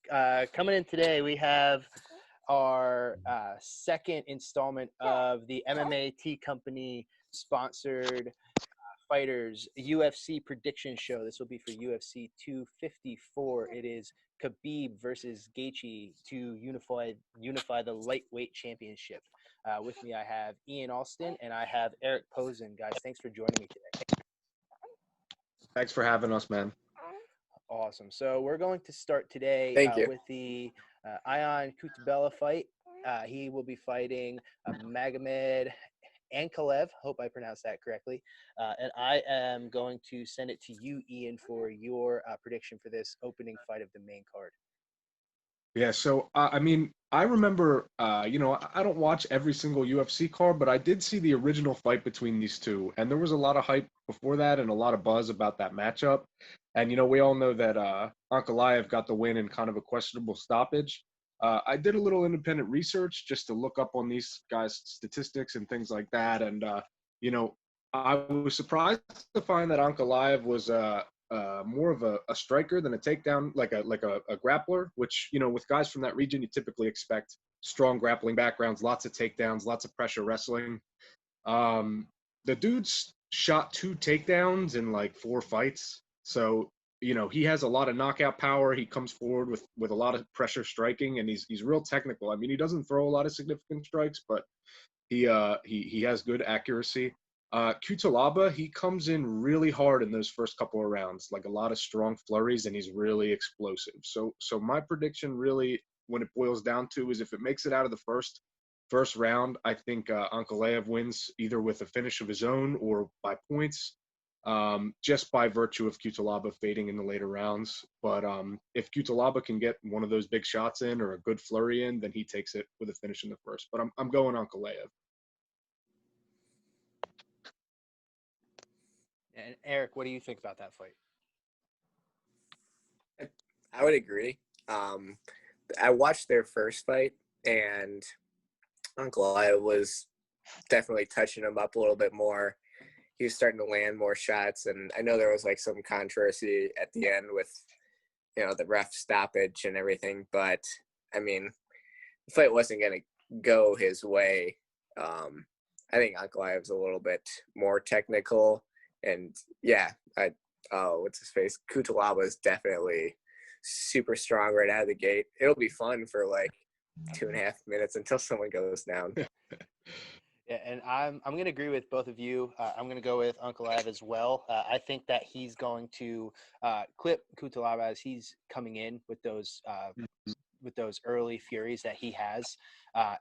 Coming in today, we have our second installment of the MMA Tea Company sponsored fighters UFC prediction show. This will be for UFC 254. It is Khabib versus Gaethje to unify the lightweight championship. With me, I have Ian Allston and I have Eric Pozun. Guys, thanks for joining me today. Thanks for having us, man. Awesome. So we're going to start today with the Ion Kutabella fight. He will be fighting Magomed Ankalaev. Hope I pronounced that correctly. And I am going to send it to you, Ian, for your prediction for this opening fight of the main card. Yeah, so, I remember, I don't watch every single UFC card, but I did see the original fight between these two. And there was a lot of hype before that and a lot of buzz about that matchup. And, we all know that Ankalaev got the win in kind of a questionable stoppage. I did a little independent research just to look up on these guys' statistics and things like that. And, I was surprised to find that Ankalaev was more of a striker than a takedown, like a grappler, which, with guys from that region, you typically expect strong grappling backgrounds, lots of takedowns, lots of pressure wrestling. The dude's shot 2 takedowns in like 4 fights. So, he has a lot of knockout power. He comes forward with a lot of pressure striking, and he's real technical. I mean, he doesn't throw a lot of significant strikes, but he has good accuracy. Kutalaba, he comes in really hard in those first couple of rounds, like a lot of strong flurries, and he's really explosive. So my prediction really, when it boils down to, is if it makes it out of the first round, I think Ankalaev wins either with a finish of his own or by points, just by virtue of Kutalaba fading in the later rounds. But if Kutalaba can get one of those big shots in or a good flurry in, then he takes it with a finish in the first. But I'm going Ankalaev. And Eric, what do you think about that fight? I would agree. I watched their first fight, and Ankalaev was definitely touching him up a little bit more. He was starting to land more shots, and I know there was like some controversy at the end with, the ref stoppage and everything, but I mean, the fight wasn't going to go his way. I think Ankalaev's a little bit more technical. And yeah, what's his face? Kutalaba is definitely super strong right out of the gate. It'll be fun for like 2.5 minutes until someone goes down. Yeah, and I'm going to agree with both of you. I'm going to go with Ankalaev as well. I think that he's going to clip Kutalaba as he's coming in with those early furies that he has,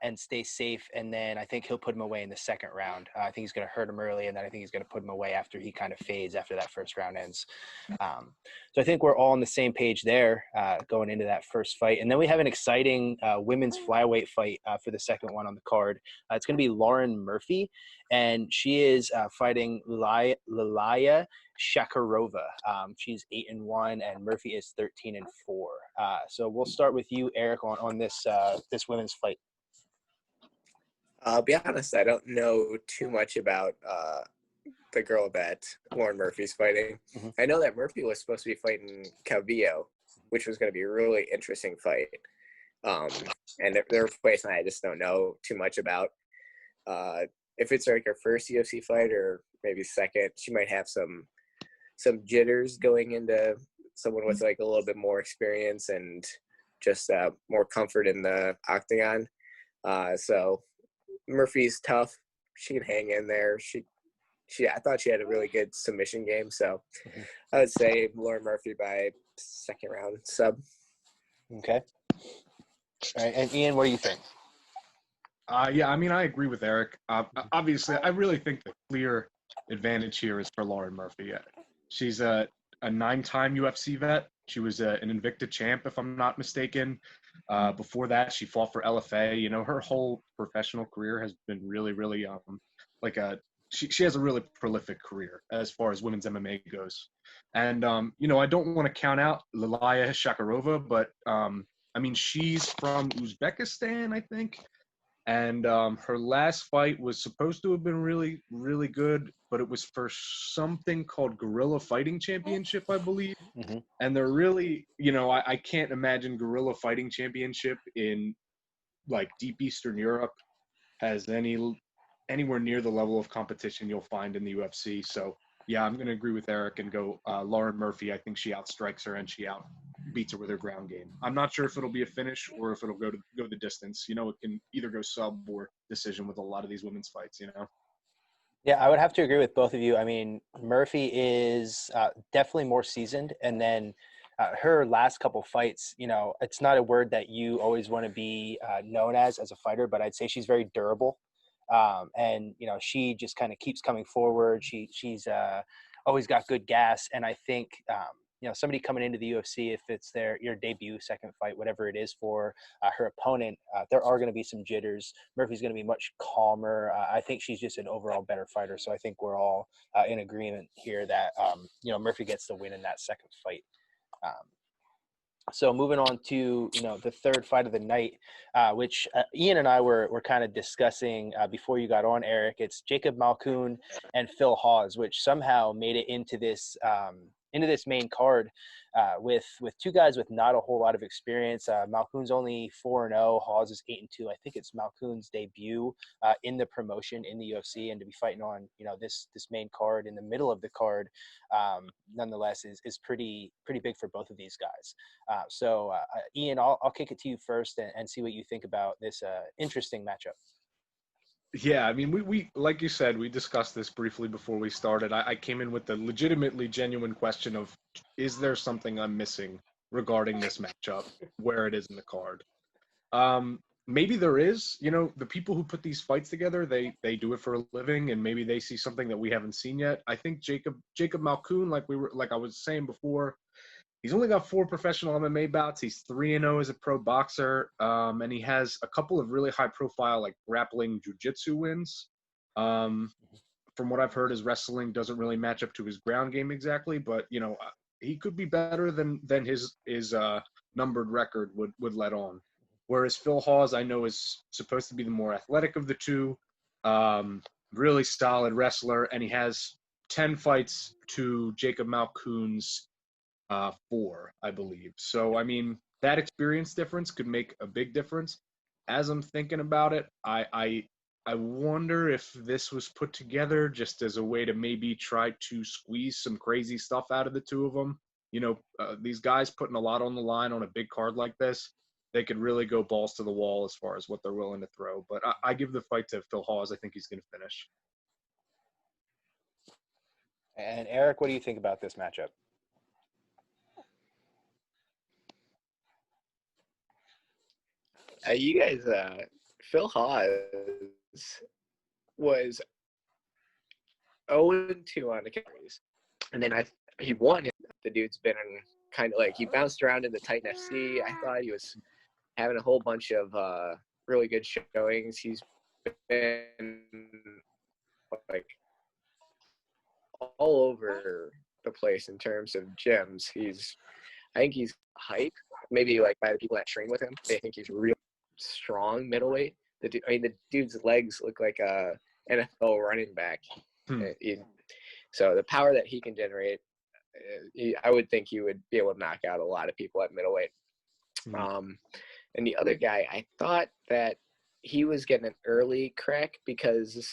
and stay safe. And then I think he'll put him away in the second round. I think he's going to hurt him early, and then I think he's going to put him away after he kind of fades after that first round ends. So I think we're all on the same page there going into that first fight. And then we have an exciting women's flyweight fight for the second one on the card. It's going to be Lauren Murphy, and she is fighting Lilia Shakarova. She's 8-1, and Murphy is 13-4. So we'll start with you, Eric, on this women's fight. I'll be honest, I don't know too much about the girl that Lauren Murphy's fighting. Mm-hmm. I know that Murphy was supposed to be fighting Gaethje, which was going to be a really interesting fight. And there are fights I just don't know too much about. If it's like her first UFC fight or maybe second, she might have some jitters going into someone with like a little bit more experience and just more comfort in the octagon. So Murphy's tough. She can hang in there. I thought she had a really good submission game. So I would say Lauren Murphy by second round sub. Okay. All right. And Ian, what do you think? Yeah, I agree with Eric. Obviously, I really think the clear advantage here is for Lauren Murphy. She's a 9-time UFC vet. She was an Invicta champ, if I'm not mistaken. Before that, she fought for LFA. Her whole professional career has been really, really she has a really prolific career as far as women's MMA goes. And, I don't want to count out Lilia Shakarova, but, she's from Uzbekistan, I think. And her last fight was supposed to have been really, really good, but it was for something called Guerrilla Fighting Championship, I believe. Mm-hmm. And they're really, I can't imagine Guerrilla Fighting Championship in like deep Eastern Europe has anywhere near the level of competition you'll find in the UFC. So yeah, I'm going to agree with Eric and go Lauren Murphy. I think she outstrikes her and she beats her with her ground game. I'm not sure if it'll be a finish or if it'll go the distance. It can either go sub or decision with a lot of these women's fights. Yeah, I would have to agree with both of you. I mean, Murphy is definitely more seasoned, and then her last couple fights, it's not a word that you always want to be known as a fighter, but I'd say she's very durable. And she just kind of keeps coming forward. She's always got good gas, and I think somebody coming into the UFC, if it's your debut, second fight, whatever it is for her opponent, there are going to be some jitters. Murphy's going to be much calmer. I think she's just an overall better fighter. So I think we're all in agreement here that Murphy gets the win in that second fight. So moving on to the third fight of the night, which Ian and I were kind of discussing before you got on, Eric. It's Jacob Malkoun and Phil Hawes, which somehow made it into this main card with two guys with not a whole lot of experience. Malkoun's only 4-0, Hawes is 8-2. I think it's Malkoun's debut in the promotion in the UFC, and to be fighting on this main card in the middle of the card, nonetheless is pretty big for both of these guys. So Ian, I'll kick it to you first and see what you think about this interesting matchup. Yeah, I mean, we like you said, we discussed this briefly before we started. I came in with the legitimately genuine question of, is there something I'm missing regarding this matchup, where it is in the card? Maybe there is. The people who put these fights together, they do it for a living, and maybe they see something that we haven't seen yet. I think Jacob Malkoun, like I was saying before, he's only got 4 professional MMA bouts. He's 3-0 as a pro boxer, and he has a couple of really high-profile, like grappling jiu-jitsu wins. From what I've heard, his wrestling doesn't really match up to his ground game exactly, but he could be better than his numbered record would let on. Whereas Phil Hawes, I know, is supposed to be the more athletic of the two, really solid wrestler, and he has 10 fights to Jacob Malkoun's 4, I believe. So, I mean, that experience difference could make a big difference. As I'm thinking about it, I wonder if this was put together just as a way to maybe try to squeeze some crazy stuff out of the two of them. These guys putting a lot on the line on a big card like this, they could really go balls to the wall as far as what they're willing to throw. But I give the fight to Phil Hawes. I think he's going to finish. And Eric, what do you think about this matchup? You guys, Phil Hawes was 0-2 on the carries, and then he won. The dude's been kind of like, he bounced around in the Titan FC. I thought he was having a whole bunch of really good showings. He's been like all over the place in terms of gyms. I think he's hype. Maybe like by the people that train with him, they think he's real strong middleweight. The dude's legs look like a NFL running back. So the power that he can generate, I would think he would be able to knock out a lot of people at middleweight. And the other guy, I thought that he was getting an early crack because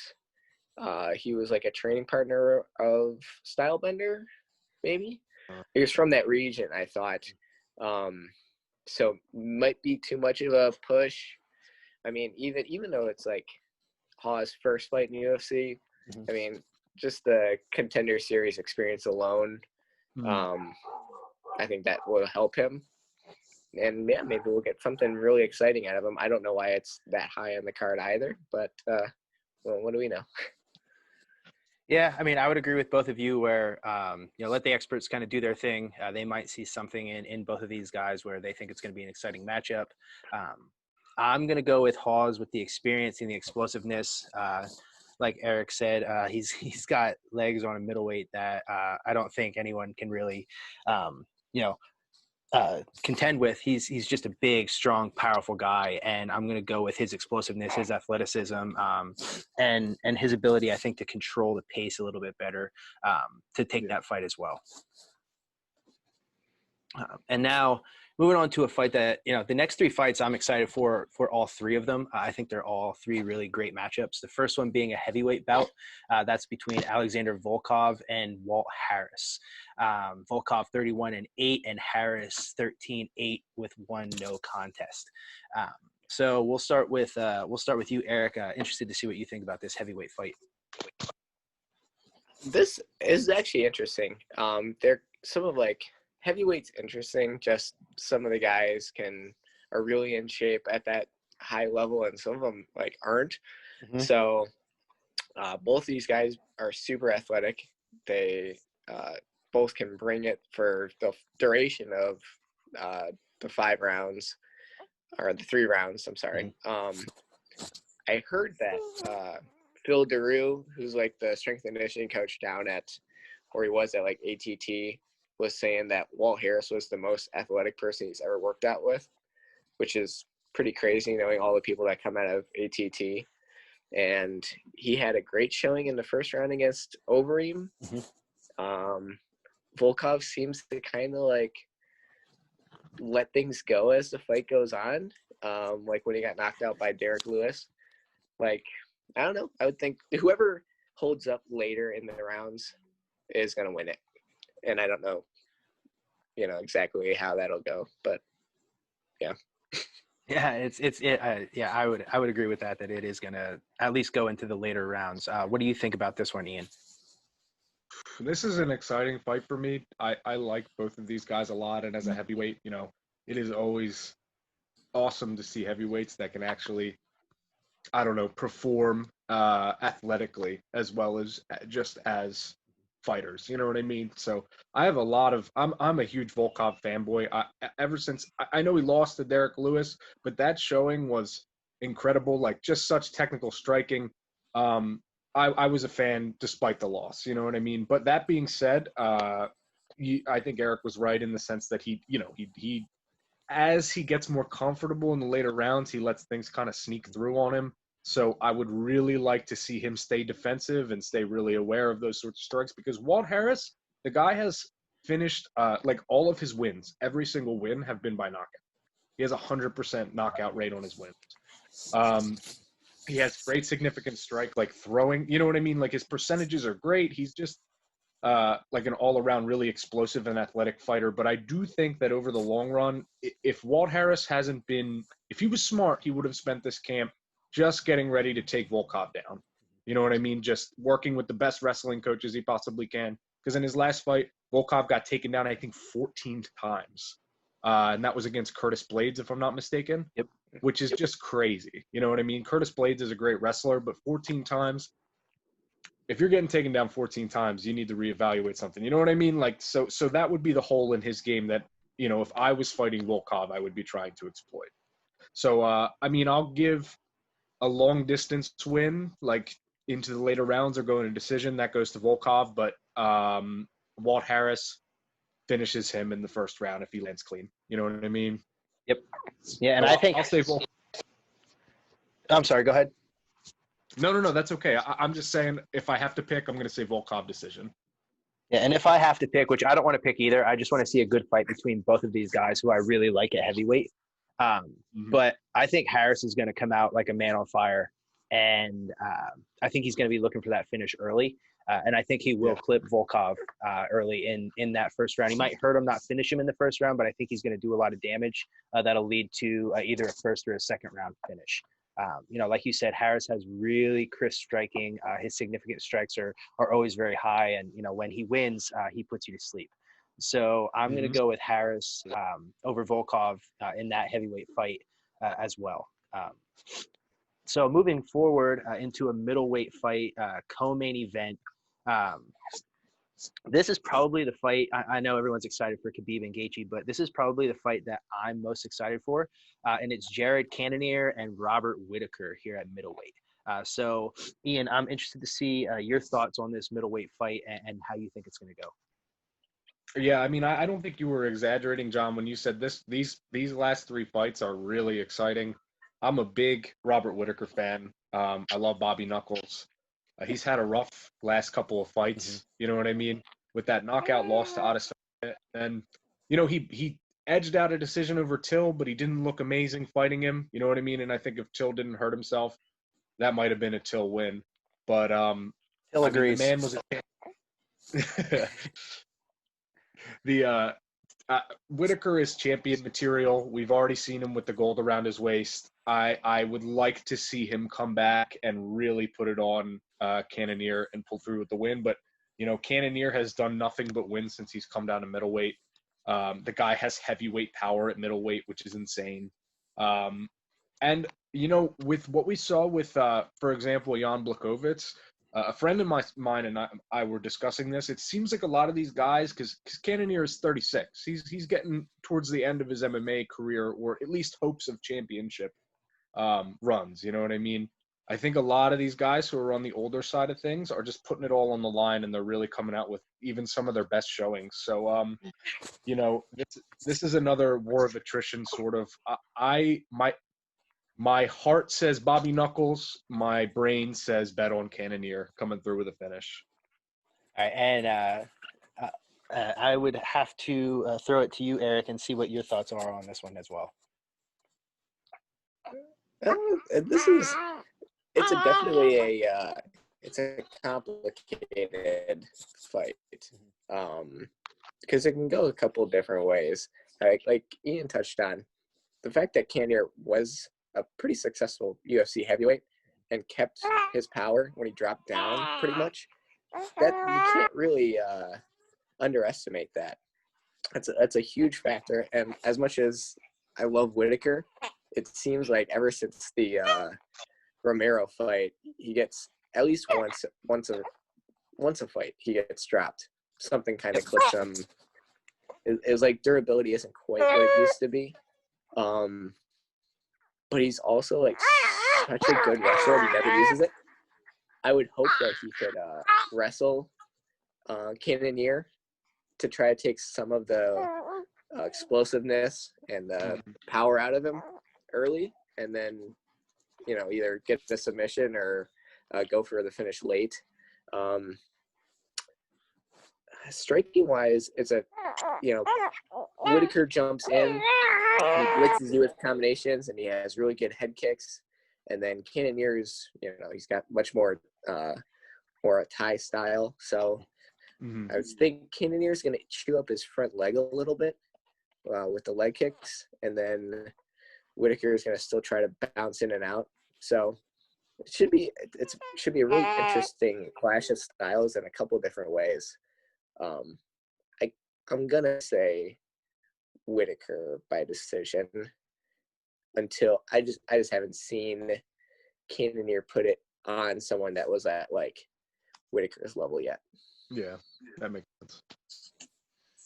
he was like a training partner of Stylebender, maybe. He was from that region, I thought. So might be too much of a push. I mean, even though it's like Hawes' first fight in the UFC, I mean, just the Contender Series experience alone, I think that will help him. And yeah, maybe we'll get something really exciting out of him. I don't know why it's that high on the card either, but well, what do we know? Yeah, I mean, I would agree with both of you where, let the experts kind of do their thing. They might see something in both of these guys where they think it's going to be an exciting matchup. I'm going to go with Hawes with the experience and the explosiveness. Like Eric said, he's got legs on a middleweight that I don't think anyone can really, contend with, he's just a big, strong, powerful guy, and I'm going to go with his explosiveness, his athleticism, and his ability, I think, to control the pace a little bit better to take that fight as well. And now moving on to a fight that, the next 3 fights I'm excited for all 3 of them. I think they're all 3 really great matchups. The first one being a heavyweight bout. That's between Alexander Volkov and Walt Harris. Volkov 31-8 and Harris 13-8 with 1 no contest. So we'll start with you, Eric. Interested to see what you think about this heavyweight fight. This is actually interesting. They're some of heavyweight's interesting. Just some of the guys are really in shape at that high level, and some of them aren't. Mm-hmm. So both these guys are super athletic. They both can bring it for the duration of the 5 rounds, or the 3 rounds. I'm sorry. Mm-hmm. I heard that Phil Daru, who's the strength and conditioning coach down at, or he was at ATT, was saying that Walt Harris was the most athletic person he's ever worked out with, which is pretty crazy knowing all the people that come out of ATT. And he had a great showing in the first round against Overeem. Mm-hmm. Volkov seems to kind of let things go as the fight goes on. When he got knocked out by Derek Lewis. I don't know. I would think whoever holds up later in the rounds is going to win it. And I don't know, exactly how that'll go, but yeah. Yeah, I would agree with that it is going to at least go into the later rounds. What do you think about this one, Ian? This is an exciting fight for me. I like both of these guys a lot, and as a heavyweight, it is always awesome to see heavyweights that can actually, perform athletically as well as just as fighters. You know what I mean? So I have a lot of I'm a huge Volkov fanboy. Ever since I know he lost to Derek Lewis, but that showing was incredible. Just such technical striking. I was a fan despite the loss. You know what I mean? But that being said, I think Eric was right in the sense that he as he gets more comfortable in the later rounds, he lets things kind of sneak through on him. So I would really like to see him stay defensive and stay really aware of those sorts of strikes, because Walt Harris, the guy has finished all of his wins. Every single win have been by knockout. He has 100% knockout rate on his wins. He has great significant strike, throwing. You know what I mean? His percentages are great. He's just an all-around really explosive and athletic fighter. But I do think that over the long run, if Walt Harris if he was smart, he would have spent this camp just getting ready to take Volkov down. You know what I mean? Just working with the best wrestling coaches he possibly can. Because in his last fight, Volkov got taken down, I think, 14 times. And that was against Curtis Blades, if I'm not mistaken. Yep. Which is just crazy. You know what I mean? Curtis Blades is a great wrestler, but 14 times, if you're getting taken down 14 times, you need to reevaluate something. You know what I mean? So that would be the hole in his game that, if I was fighting Volkov, I would be trying to exploit. So, I'll give a long distance win, into the later rounds or going to decision, that goes to Volkov. But Walt Harris finishes him in the first round if he lands clean. You know what I mean? Yep. Yeah, and so I think I'll say Volkov. I'm sorry. Go ahead. No, that's okay. I'm just saying, if I have to pick, I'm going to say Volkov decision. Yeah, and if I have to pick, which I don't want to pick either, I just want to see a good fight between both of these guys who I really like at heavyweight. But I think Harris is going to come out like a man on fire, and I think he's going to be looking for that finish early. And I think he will clip Volkov early in that first round. He might hurt him, not finish him in the first round, but I think he's going to do a lot of damage that'll lead to either a first or a second round finish. Like you said, Harris has really crisp striking. His significant strikes are always very high. And, when he wins, he puts you to sleep. So I'm going to go with Harris over Volkov in that heavyweight fight as well. So moving forward into a middleweight fight, co-main event. This is probably the fight. I know everyone's excited for Khabib and Gaethje, but this is probably the fight that I'm most excited for. And it's Jared Cannonier and Robert Whitaker here at middleweight. So, Ian, I'm interested to see your thoughts on this middleweight fight and how you think it's going to go. Yeah, I mean, I don't think you were exaggerating, John, when you said these last three fights are really exciting. I'm a big Robert Whitaker fan. I love Bobby Knuckles. He's had a rough last couple of Hmm. fights. You know what I mean? With that knockout loss to Adesanya, and he edged out a decision over Till, but he didn't look amazing fighting him. You know what I mean? And I think if Till didn't hurt himself, that might have been a Till win. But Hill I mean, the agrees. man was a the Whitaker is champion material. We've already seen him with the gold around his waist. I would like to see him come back and really put it on Cannonier and pull through with the win. But Cannonier has done nothing but win since he's come down to middleweight. The guy has heavyweight power at middleweight, which is insane. And with what we saw with, for example, Jan Blachowicz, a friend of mine and I were discussing this. It seems like a lot of these guys, because Cannonier is 36, he's getting towards the end of his MMA career, or at least hopes of championship runs. You know what I mean? I think a lot of these guys who are on the older side of things are just putting it all on the line, and they're really coming out with even some of their best showings. So, this is another war of attrition, sort of. My heart says Bobby Knuckles. My brain says bet on Cannonier coming through with a finish. All right, and I would have to throw it to you, Eric, and see what your thoughts are on this one as well. It's definitely it's a complicated fight, because it can go a couple of different ways. Like Ian touched on, the fact that Cannonier was a pretty successful UFC heavyweight and kept his power when he dropped down pretty much, that you can't really underestimate that. That's a huge factor. And as much as I love Whitaker, it seems like ever since the Romero fight, he gets at least once a fight he gets dropped. Something kind of clips him. It was like durability isn't quite what it used to be. But he's also like such a good wrestler. He never uses it. I would hope that he could wrestle Cannonier to try to take some of the explosiveness and the power out of him early, and then either get the submission or go for the finish late. Striking wise, it's Whitaker jumps in, he blitzes you with combinations, and he has really good head kicks. And then Cannonier's, he's got much more a Thai style. So I would think Cannonier's going to chew up his front leg a little bit with the leg kicks, and then Whitaker is going to still try to bounce in and out. So it should be a really interesting clash of styles in a couple different ways. I'm gonna say Whitaker by decision until I just haven't seen Cannonier put it on someone that was at like Whitaker's level yet. Yeah, that makes sense.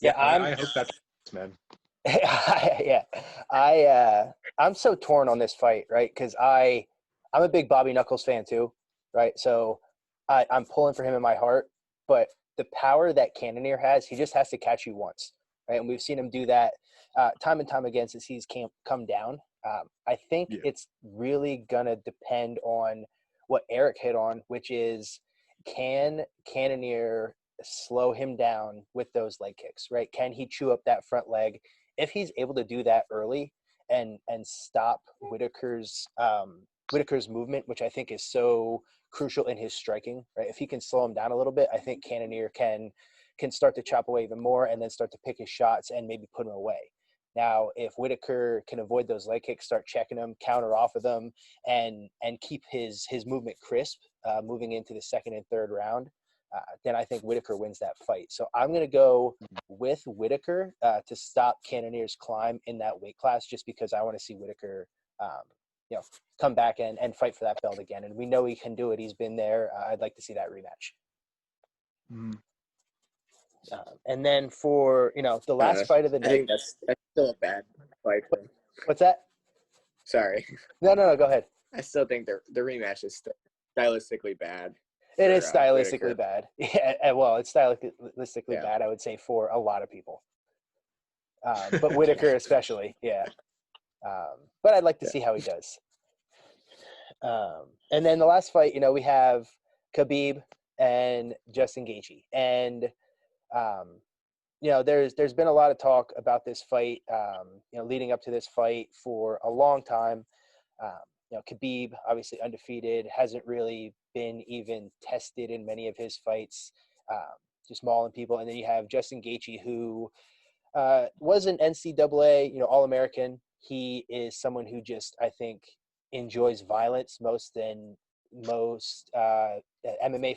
Yeah, I hope that's man. Yeah, I'm so torn on this fight, right? Because I'm a big Bobby Knuckles fan too, right? So I'm pulling for him in my heart, but the power that Cannonier has, he just has to catch you once, right? And we've seen him do that time and time again since he's come down. I think it's really gonna depend on what Eric hit on, which is can Cannonier slow him down with those leg kicks, right? Can he chew up that front leg? If he's able to do that early and stop Whitaker's movement, which I think is so crucial in his striking, right? If he can slow him down a little bit, I think Cannonier can start to chop away even more and then start to pick his shots and maybe put him away. Now, if Whitaker can avoid those leg kicks, start checking them, counter off of them, and keep his movement crisp moving into the second and third round, then I think Whitaker wins that fight. So I'm going to go with Whitaker to stop Cannonier's climb in that weight class, just because I want to see Whitaker come back and fight for that belt again. And we know he can do it. He's been there. I'd like to see that rematch. And then for, the last fight of the night. I think that's still a bad fight for him. What's that? Sorry. No, go ahead. I still think the rematch is still stylistically bad. It is stylistically Whitaker. bad. Yeah, well, it's stylistically Yeah. bad, I would say, for a lot of people. But Whitaker especially, yeah. But I'd like to Yeah. see how he does. And then the last fight, we have Khabib and Justin Gaethje, and there's been a lot of talk about this fight, leading up to this fight for a long time. Khabib, obviously undefeated, hasn't really been even tested in many of his fights, just mauling people. And then you have Justin Gaethje, who was an NCAA, All-American. He is someone who just, I think, enjoys violence most MMA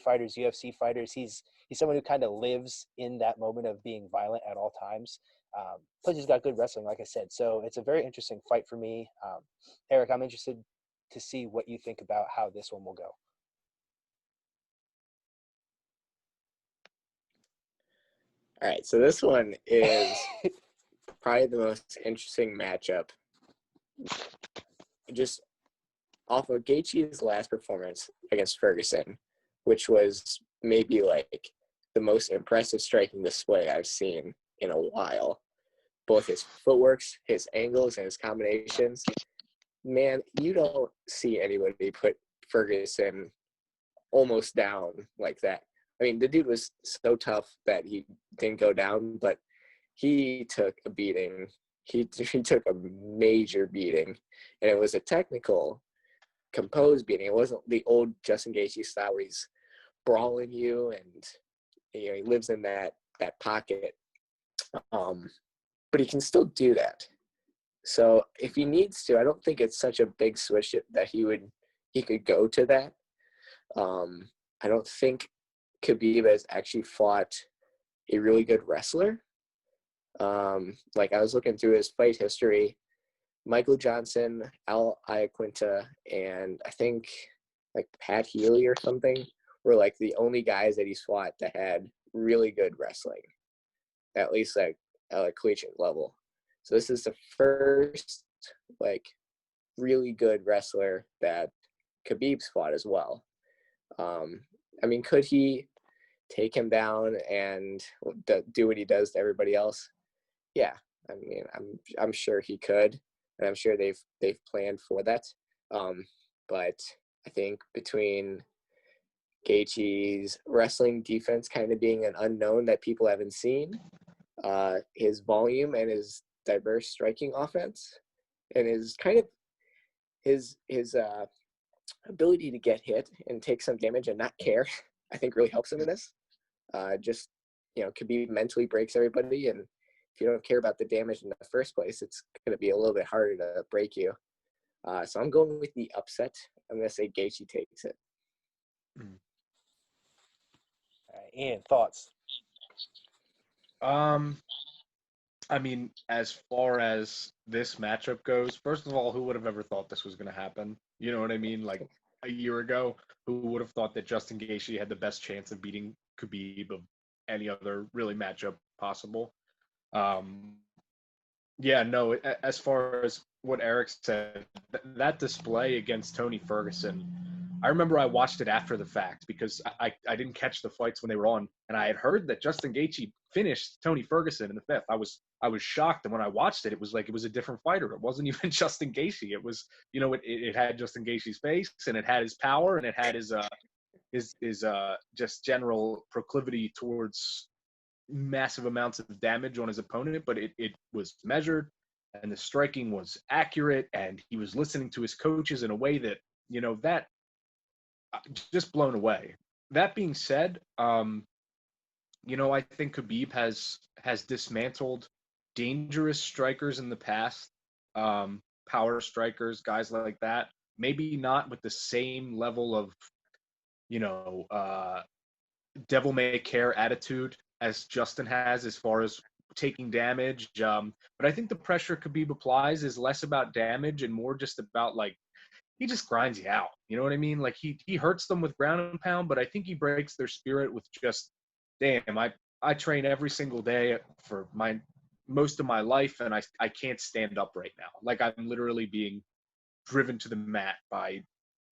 fighters, UFC fighters. He's someone who kind of lives in that moment of being violent at all times. Plus, he's got good wrestling, like I said. So it's a very interesting fight for me. Eric, I'm interested to see what you think about how this one will go. All right, so this one is probably the most interesting matchup. Just off of Gaethje's last performance against Ferguson, which was maybe like the most impressive striking display I've seen in a while. Both his footworks, his angles, and his combinations. Man, you don't see anybody put Ferguson almost down like that. I mean, the dude was so tough that he didn't go down, but he took a beating. He took a major beating, and it was a technical, composed beating. It wasn't the old Justin Gaethje style where he's brawling you and he lives in that pocket. But he can still do that. So if he needs to, I don't think it's such a big switch that he could go to that. I don't think Khabib has actually fought a really good wrestler. Like I was looking through his fight history, Michael Johnson, Al Iaquinta, and I think like Pat Healy or something were like the only guys that he's fought that had really good wrestling, at least like at a collegiate level. So this is the first like really good wrestler that Khabib's fought as well. I mean, could he take him down and do what he does to everybody else? Yeah, I mean, I'm sure he could, and I'm sure they've planned for that. But I think between Gaethje's wrestling defense kind of being an unknown that people haven't seen, his volume and his diverse striking offense, and his kind of his ability to get hit and take some damage and not care, I think really helps him in this. Just Khabib mentally breaks everybody, and if you don't care about the damage in the first place, it's going to be a little bit harder to break you. So I'm going with the upset. I'm going to say Gaethje takes it. All right, Ian, thoughts? I mean, as far as this matchup goes, first of all, who would have ever thought this was going to happen? You know what I mean? Like a year ago, who would have thought that Justin Gaethje had the best chance of beating Khabib of any other really matchup possible? Yeah, no, as far as what Eric said, that display against Tony Ferguson, I remember I watched it after the fact because I didn't catch the fights when they were on, and I had heard that Justin Gaethje finished Tony Ferguson in the fifth. I was shocked, and when I watched it, it was like it was a different fighter. It wasn't even Justin Gaethje. It was, it had Justin Gaethje's face, and it had his power, and it had his just general proclivity towards massive amounts of damage on his opponent, but it was measured, and the striking was accurate, and he was listening to his coaches in a way that that just blown away. That being said, I think Khabib has dismantled dangerous strikers in the past, power strikers, guys like that. Maybe not with the same level of devil may care attitude as Justin has as far as taking damage. But I think the pressure Khabib applies is less about damage and more just about like he just grinds you out. You know what I mean? Like he hurts them with ground and pound, but I think he breaks their spirit with just, damn, I train every single day for most of my life, and I can't stand up right now. Like I'm literally being driven to the mat by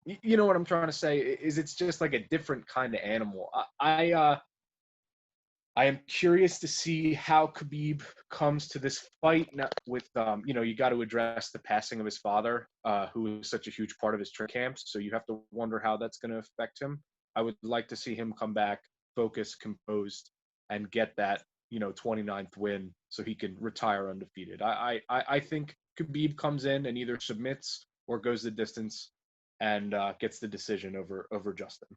You know what I'm trying to say is it's just like a different kind of animal. I am curious to see how Khabib comes to this fight. Not with you got to address the passing of his father, who was such a huge part of his training camps. So you have to wonder how that's going to affect him. I would like to see him come back, focused, composed, and get that 29th win so he can retire undefeated. I think Khabib comes in and either submits or goes the distance and gets the decision over Justin.